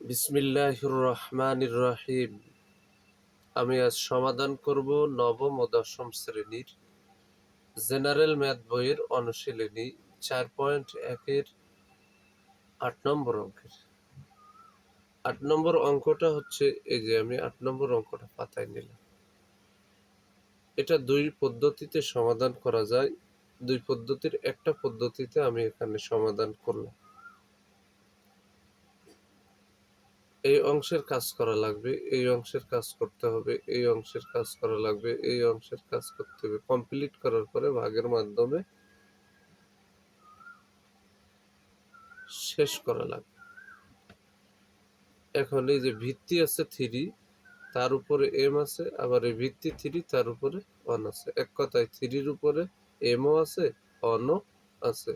বিসমিল্লাহির রহমানির রহিম। আমি আজ সমাধান করব নবম ও দশম শ্রেণীর জেনারেল ম্যাথ বইয়ের অনুশীলনী 4.1-এর 8 নম্বর অঙ্কের। 8 নম্বর অঙ্কটা হচ্ছে এই যে আমি 8 নম্বর অঙ্কটা পাতায় নিলাম। এটা দুই পদ্ধতিতে সমাধান করা যায়। দুই পদ্ধতির একটা পদ্ধতিতে আমি এখানে সমাধান করলাম। এই অংশের কাজ করা লাগবে, এই অংশের কাজ করতে হবে, এই অংশের কাজ করা লাগবে, এই অংশের কাজ করতে হবে। কমপ্লিট করার পরে ভাগের মাধ্যমে শেষ করা লাগবে। এখন এই যে ভিত্তি আছে 3, তার উপরে এম আছে, আবার এই ভিত্তি 3 তার উপরে 1 আছে। এক কথায় 3-র উপরে এমও আছে, 1ও আছে।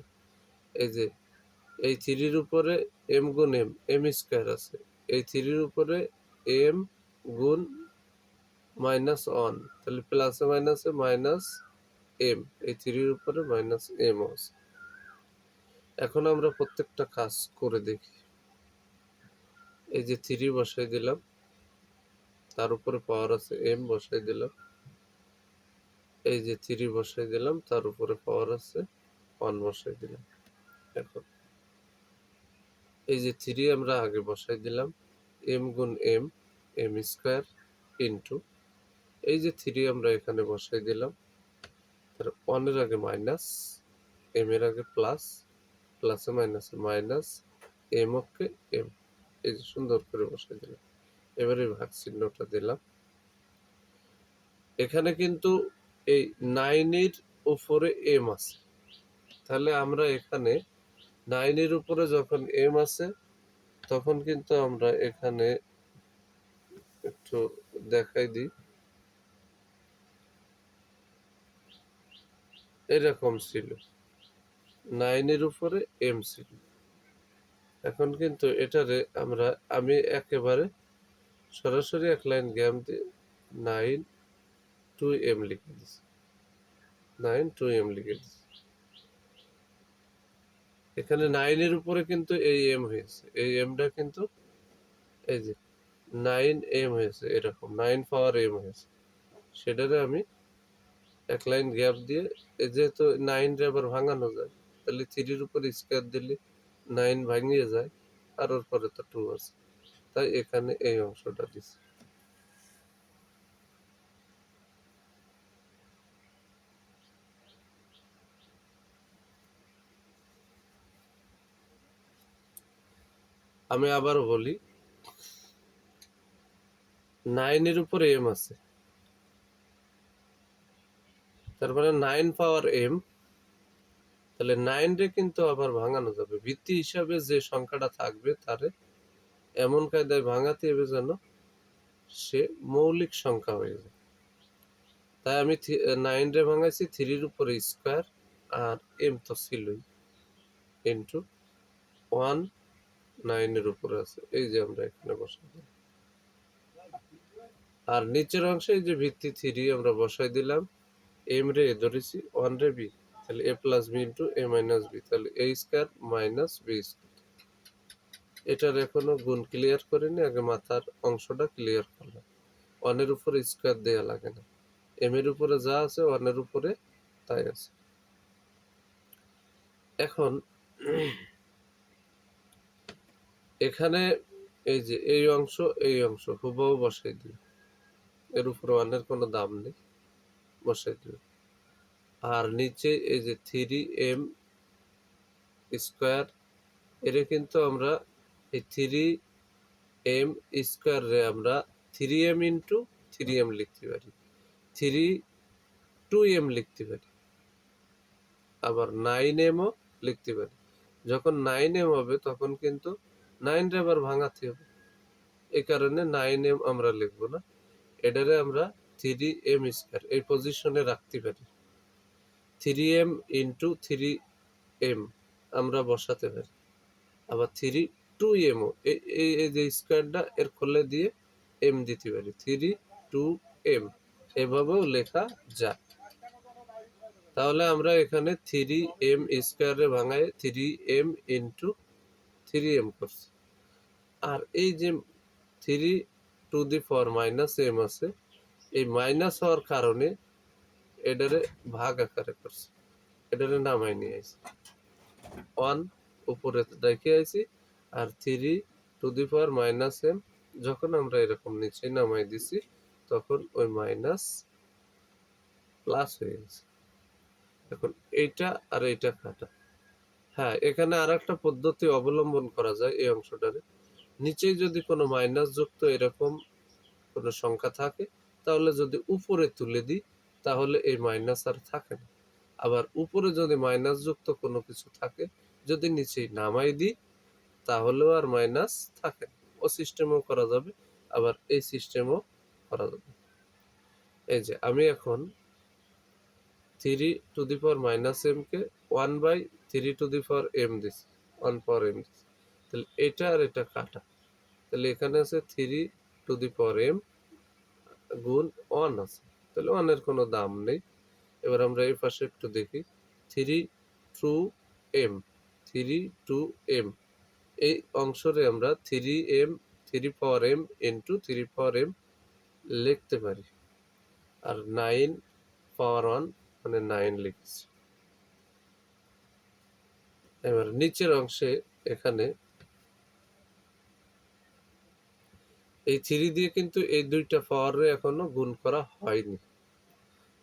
এই যে এই 3-র উপরে এম গুণ এম স্কোয়ার আছে। এই 3-র উপরে এম গুণ -1, তাহলে প্লাসে মাইনাসে মাইনাস এম, এই 3-র উপরে মাইনাস এম আছে। এখন আমরা প্রত্যেকটা কাজ করে দেখি। এই যে 3 বসাই দিলাম, তার উপরে পাওয়ার আছে এম বসাই দিলাম। এই যে 3 বসাই দিলাম, তার উপরে পাওয়ার আছে 1 বসাই দিলাম। এখন এই যে 3 আমরা আগে বসাই দিলাম, এম গুণ এম, এম স্কোয়ার ইন্টু এই যে 3 আমরা এখানে বসাই দিলাম, তার 1-এর আগে মাইনাস, এম এর আগে প্লাস, প্লাসে মাইনাসে মাইনাস, এম ওকে এম, এই যে সুন্দর করে বসাই দিলাম। এবারে ভাগ চিহ্নটা দিলাম। এখানে কিন্তু এই 9-এর উপরে এম আছে, তাহলে আমরা এখানে 9-এর উপরে যখন এম আছে তখন কিন্তু আমরা এখানে একটু দেখাই দিই, এরকম ছিল, 9-এর উপরে এম ছিল। এখন কিন্তু এটারে আমি একেবারে সরাসরি এক লাইন গ্যাপ দিয়ে 9 টু এম লিখে দিচ্ছি, 9 টু এম লিখে দিচ্ছি। এখানে 9-এর উপরে কিন্তু এই এম হয়েছে, এই এমটা কিন্তু এই যে 9 এম হয়েছে, এরকম 9 পাওয়ার এম হয়েছে। সেটারে আমি এক লাইন গ্যাপ দিয়ে, যেহেতু 9 আবার ভাঙানো যায়, তাহলে 3-র উপর স্কোয়ার দিলে 9 ভাঙিয়ে যায়, আর ওর পরে তো 2 আছে, তাই এখানে এই অংশটা দিচ্ছি। আমি আবার বলি, 9-এর উপরে এম আছে, তারপরে 9 পাওয়ার এম, তাহলে 9-রে কিন্তু আবার ভাঙানো যাবে। ভিত্তি হিসাবে যে সংখ্যাটা থাকবে তারে এমন কায়দায় ভাঙাতে হবে যেন সে মৌলিক সংখ্যা হয়ে যায়। তাই আমি 9-রে ভাঙাইছি 3-র উপরে স্কোয়ার, আর এম তো ছিলই, ইন্টু 1 9-এর উপরে আছে, এই যে আমরা এখানে বসাই দিলাম। আর নিচের অংশে এই যে ভিত্তি 3 আমরা বসাই দিলাম, এম রে ধরেছি, 1 রে বি, তাহলে এ প্লাস বি ইন্টু এ মাইনাস বি, তাহলে এ স্কোয়ার মাইনাস বি স্কোয়ার। এটার এখনো গুণ ক্লিয়ার করিনি, আগে মাথার অংশটা ক্লিয়ার করলাম। 1-এর উপরে স্কোয়ার দেওয়া লাগে না, এম এর উপরে যা আছে 1-এর উপরে তাই আছে। এখন এখানে এই যে এই অংশ হুবহু বসাই দিই, এর উপরে 1-এর কোনো দাম নেই, বসাই দিই। আর নিচে এই যে 3m স্কোয়ার, এরে কিন্তু আমরা এই 3m স্কোয়ার রে আমরা 3m ইন্টু 3m লিখতে পারি, 2m লিখতে পারি, আবার 9mও লিখতে পারি। যখন 9m হবে তখন কিন্তু 9 রে আবার ভাঙাতে হবে, এই কারণে 9m আমরা লিখবো না, এটারে আমরা 3m স্কোয়ার এই পজিশনে রাখতে পারি। 3m ইন্টু 3m আমরা বসাতে পারি, আবার 2mও এই যে স্কোয়ারটা এর খোলে দিয়ে m দিতে পারি, 2m এভাবেও লেখা যায়। তাহলে আমরা এখানে 3m স্কোয়ারে ভাঙায় 3m ইন্টু 3m করছি। আর এই যে 3^-m আছে, এই মাইনাস হওয়ার কারণে এটারে ভাগ আকারে করছে, এটারে নামাই নিয়ে আইছি, 1 উপরে রেখে আইছি, আর 3^-m যখন আমরা এরকম নিচে নামাই দিছি তখন ওই মাইনাস প্লাস হয়ে গেছে। এখন এইটা আর এইটা কাটা। হ্যাঁ, এখানে আর একটা পদ্ধতি অবলম্বন করা যায় এই অংশটারে। নিচেই যদি কোনো মাইনাস যুক্ত এরকম কোনো সংখ্যা থাকে, তাহলে যদি উপরে তুলে দিই তাহলে এই মাইনাস আর থাকে না। আবার উপরে যদি মাইনাস যুক্ত কোনো কিছু থাকে, যদি নিচেই নামাই দিই তাহলেও আর মাইনাস থাকে না। ও সিস্টেমও করা যাবে, আবার এই সিস্টেমও করা যাবে। এই যে আমি এখন 3^-m কে 1/3^m দিছি, 1 পাওয়ার m দিছি। তাহলে এটা আর এটা কাটা। তাহলে এখানে আছে 3^m গুণ 1 আছে, তাহলে 1 এর কোনো দাম নেই। এবার আমরা এই পাশে একটু দেখি, 3^m 3^m এই অংশরে আমরা 3 ইন্টু 3^m লিখতে পারি, আর 9 পাওয়ার 1 মানে 9 লিখছি। এবার নিচের অংশে এখানে এই 3 দিয়ে কিন্তু এই দুইটা পাওয়ারে এখনো গুণ করা হয়নি,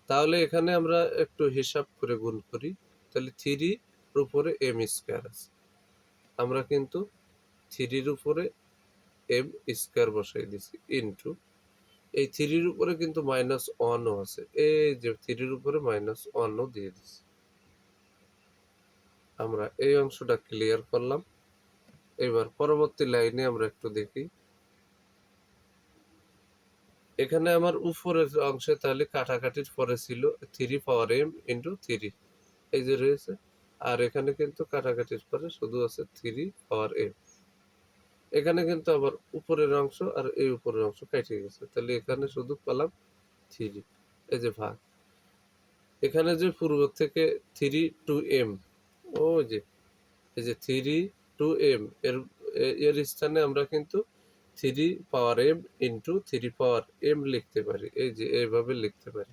তাহলে এখানে আমরা একটু হিসাব করে গুণ করি। তাহলে 3 উপরে m² আছে, আমরা কিন্তু 3 উপরে m² বসাই দিছি, ইন্টু এই 3 উপরে কিন্তু -1ও আছে, এই যে 3 উপরে -1ও দিয়ে দিছি। আমরা এই অংশটা ক্লিয়ার করলাম। এবার পরবর্তী লাইনে আমরা একটু দেখি, এখানে আমার উপরের অংশে তাহলে কাটাকাটির পরে ছিল 3^m ইন্টু 3, এই যে রয়েছে, আর এখানে কিন্তু কাটাকাটির পরে শুধু আছে 3^m। এখানে কিন্তু আবার উপরের অংশ আর এই উপরের অংশ কেটে গেছে, তাহলে এখানে শুধু পেলাম 3, এই যে ভাগ। এখানে যে পূর্ব থেকে 3^m, ও যে এই যে 3^m এর স্থানে আমরা কিন্তু 3^m ইন্টু 3^m লিখতে পারি, এই যে এইভাবে লিখতে পারি।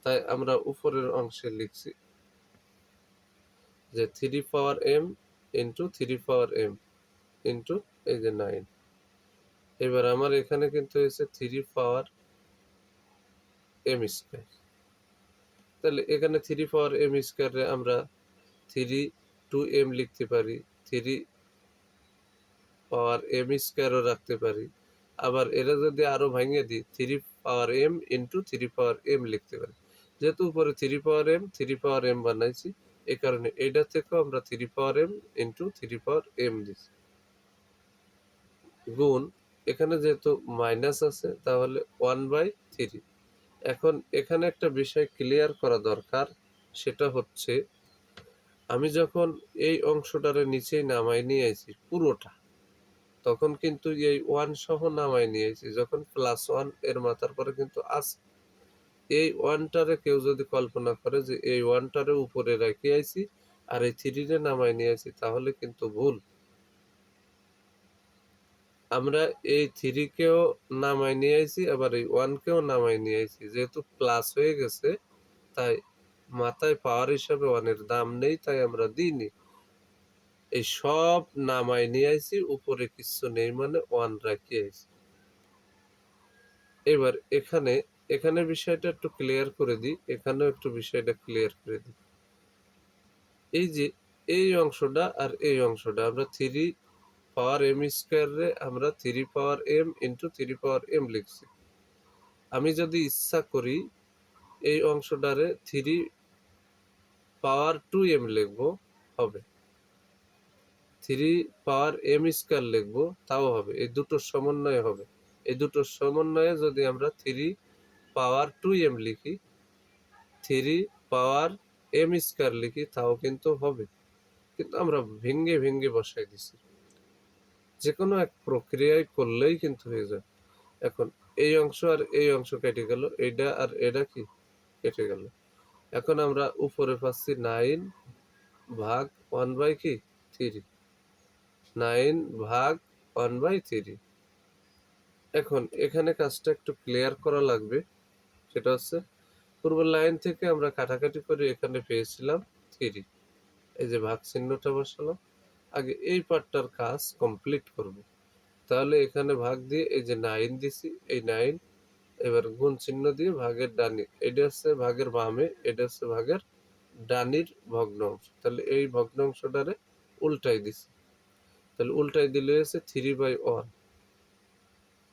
তাই আমরা উপরের অংশে লিখছি যে 3^m ইন্টু 3^m ইন্টু এই যে 9। এবার আমার এখানে কিন্তু হয়েছে 3^m², তাহলে এখানে 3^m² আমরা 3^m লিখতে পারি, 3^m² রাখতে পারি। আবার এরা যদি আরো ভাঙিয়ে দিই 3^m ইন্টু 3^m লিখতে পারি। যেহেতু উপরে 3^m বানাইছি, এই কারণে এটা থেকেও আমরা 3^m ইন্টু 3^m দিচ্ছি, গুণ এখানে যেহেতু মাইনাস আছে তাহলে 1/3। এখন এখানে একটা বিষয় ক্লিয়ার করা দরকার, সেটা হচ্ছে আমি যখন এই অংশটারে নিচেই নামাই নিয়ে আইছি পুরোটা, তখন কিন্তু এই 1 সহ নামাই নিয়ে আইছি, যখন +1 এর মাথার পরে কিন্তু আছে। এই 1টারে কেউ যদি কল্পনা করে যে এই 1টারে উপরে রেখে আইছি আর এই 3 রে নামাই নিয়ে আইছি, তাহলে কিন্তু ভুল। আমরা এই 3 কেও নামাই নিয়ে আইছি, আবার এই 1 কেও নামাই নিয়ে আইছি, যেহেতু প্লাস হয়ে গেছে তাই মাথায় পাওয়ার হিসাবে 1 এর দাম নেই, তাই আমরা দিইনি। এই সব নামাই নিয়ে আইছি, উপরে কিছু নেই মানে 1 রাখি আইছি। এবার এখানে এখানে বিষয়টা একটু ক্লিয়ার করে দিই, এখানেও একটু বিষয়টা ক্লিয়ার করে দিই। এই যে এই অংশটা আর এই অংশটা আমরা 3^m² রে আমরা 3^m ইন্টু 3^m লিখছি। আমি যদি ইচ্ছা করি এই অংশটারে 3^2m লিখবো, হবে। 3^m² লিখবো, তাও হবে। এই দুটোর সমন্বয়ে হবে। এই দুটোর সমন্বয়ে যদি আমরা 3^2m লিখি, 3^m² লিখি, তাও কিন্তু হবে। কিন্তু আমরা ভেঙ্গে ভেঙ্গে বসাই দিছি, যে কোনো এক প্রক্রিয়ায় করলেই কিন্তু হয়ে যায়। এখন এই অংশ আর এই অংশ কেটে গেল, এইটা আর এটা কি কেটে গেল। এখন আমরা উপরে পাচ্ছি 9 ভাগ 1/3, 9 ভাগ 1/3। এখন এখানে কাজটা একটু ক্লিয়ার করা লাগবে, সেটা হচ্ছে পূর্ব লাইন থেকে আমরা কাটাকাটি করে এখানে পেয়েছিলাম 3। এই যে ভাগ চিহ্নটা বসালাম, আগে এই পার্টটার কাজ কমপ্লিট করব। তাহলে এখানে ভাগ দিয়ে এই যে 9 দিছি, এই 9 এবার গুণ চিহ্ন দিয়ে ভাগের ডানি, এটা হচ্ছে ভাগের বামে, এটা হচ্ছে ভাগের ডানির ভগ্নাংশ। তাহলে এই ভগ্নাংশটারে উল্টাই দিছি, তাহলে উল্টাই দিলে হচ্ছে 3/1।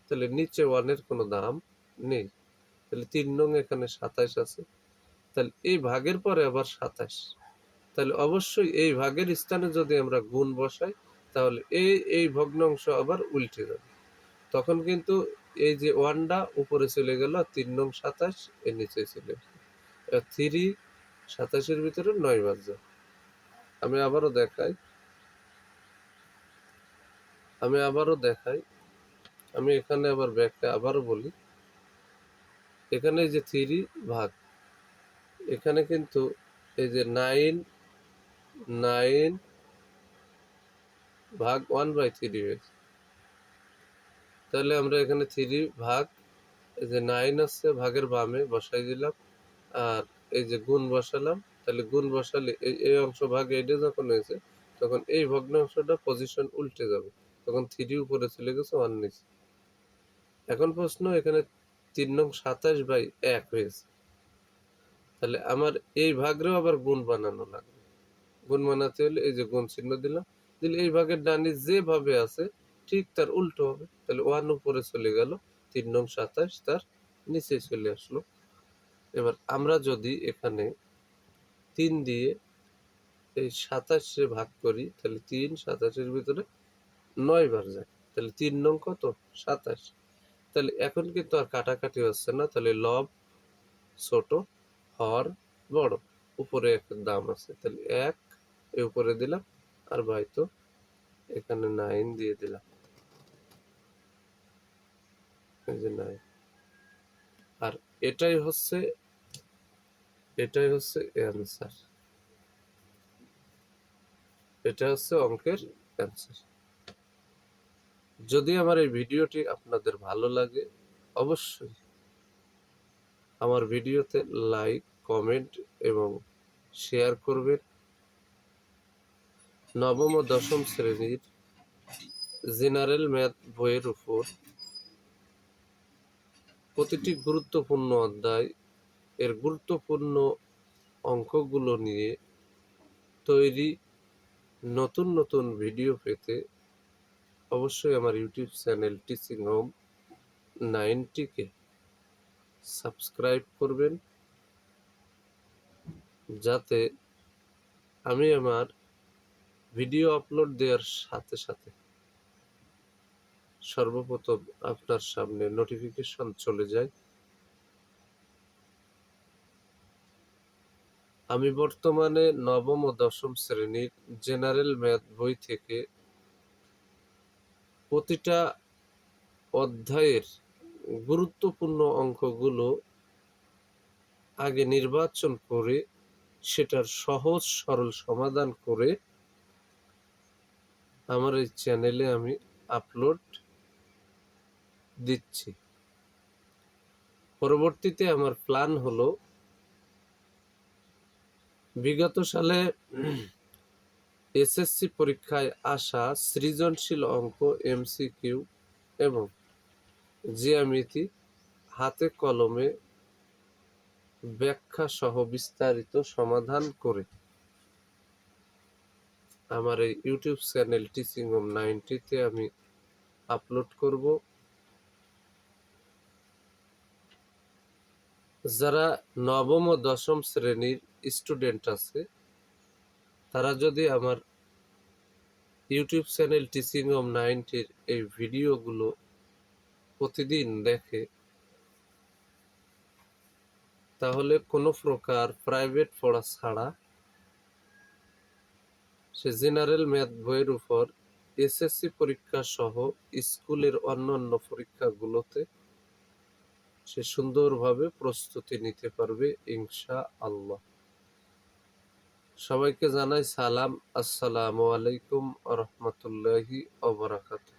তাহলে নিচে 1-এর কোনো দাম নেই, তাহলে 3 নং এখানে 27 আছে। তাহলে এই ভাগের পরে আবার 27, তাহলে অবশ্যই এই ভাগের স্থানে যদি আমরা গুণ বসাই তাহলে এই ভগ্নাংশ আবার উল্টে যাবে। তখন কিন্তু এই যে 1টা উপরে চলে গেল, 3 নং 27 এর নিচে চলে গেল। 3 27-এর ভিতরে 9 বাদ যায়। আমি আবারও দেখাই, আমি এখানে আবার ব্যাখ্যা আবারও বলি। এখানে এই যে 3 ভাগ, এখানে কিন্তু এই যে 9 ভাগ 1/3 হয়েছে। তাহলে আমরা এখানে 3 ভাগ, এই যে 9 আছে ভাগের বামে বসাই দিলাম, আর এই যে গুণ বসালাম। তাহলে গুণ বসালে এই অংশ ভাগ এটা যখন হয়েছে তখন এই ভগ্নাংশটা পজিশন উল্টে যাবে, তখন 3 উপরে চলে গেছে, 1 নিচে। এখন প্রশ্ন, এখানে 3 নং 27/1 হয়েছে, তাহলে আমার এই ভাগেরও আবার গুণ বানানো লাগবে। গুণ বানাতে হলে এই যে গুণ চিহ্ন দিলাম, দিলে এই ভাগের ডানি যেভাবে আছে ঠিক তার উল্টো হবে। তাহলে 1 উপরে চলে গেল, 3 নং 27 তার নিচে চলে আসলো। এবার আমরা যদি এখানে 3 দিয়ে এই 27 ভাগ করি তাহলে 3 27-এর ভিতরে 9 বার যায়, তাহলে 3 নং কত? 27। তাহলে এখন কিন্তু আর কাটাকাটি হচ্ছে না, তাহলে লব ছোট, হর বড়, উপরে একটা দাম আছে, তাহলে 1 এ উপরে দিলাম, আর তো এখানে 9 দিয়ে দিলাম, এই যে 9। আর এটাই হচ্ছে অ্যান্সার, এটা হচ্ছে অঙ্কের অ্যান্সার। যদি আমার এই ভিডিওটি আপনাদের ভালো লাগে অবশ্যই আমার ভিডিওতে লাইক, কমেন্ট এবং শেয়ার করবেন। নবম ও দশম শ্রেণীর জেনারেল ম্যাথ বইয়ের উপর প্রতিটি গুরুত্বপূর্ণ অধ্যায় এর গুরুত্বপূর্ণ অঙ্কগুলো নিয়ে তৈরি নতুন নতুন ভিডিও পেতে অবশ্যই আমার ইউটিউব চ্যানেল টিচিং হোম 90-কে সাবস্ক্রাইব করবেন, যাতে আমি আমার ভিডিও আপলোড দেওয়ার সাথে সাথে সর্বপ্রথম আপনার সামনে নোটিফিকেশন চলে যায়। আমি বর্তমানে নবম ও দশম শ্রেণীর জেনারেল ম্যাথ বই থেকে প্রতিটা অধ্যায়ের গুরুত্বপূর্ণ অঙ্কগুলো আগে নির্বাচন করে সেটার সহজ সরল সমাধান করে আমার এই চ্যানেলে আমি আপলোড দিচ্ছি। পরবর্তীতে আমার প্ল্যান হলো বিগত সালে এসএসসি পরীক্ষায় আসা সৃজনশীল অঙ্ক, এমসিকিউ এবং জ্যামিতি হাতে কলমে ব্যাখ্যা সহ বিস্তারিত সমাধান করে আমার এই ইউটিউব চ্যানেল টিচিং হোম 90-তে আমি আপলোড করব। যারা নবম ও দশম শ্রেণীর স্টুডেন্ট আছে তারা যদি আমার ইউটিউব চ্যানেল টিচিং হোম 90-র এই ভিডিওগুলো প্রতিদিন দেখে তাহলে কোনো প্রকার প্রাইভেট পড়া ছাড়া সে জেনারেল ম্যাথ বইয়ের উপর এসএসসি পরীক্ষা সহ স্কুলের অন্যান্য পরীক্ষাগুলোতে সে সুন্দরভাবে প্রস্তুতি নিতে পারবে ইনশাআল্লাহ। সবাইকে জানাই সালাম, আসসালামু আলাইকুম ওয়া রাহমাতুল্লাহি ওয়া বারাকাতুহু।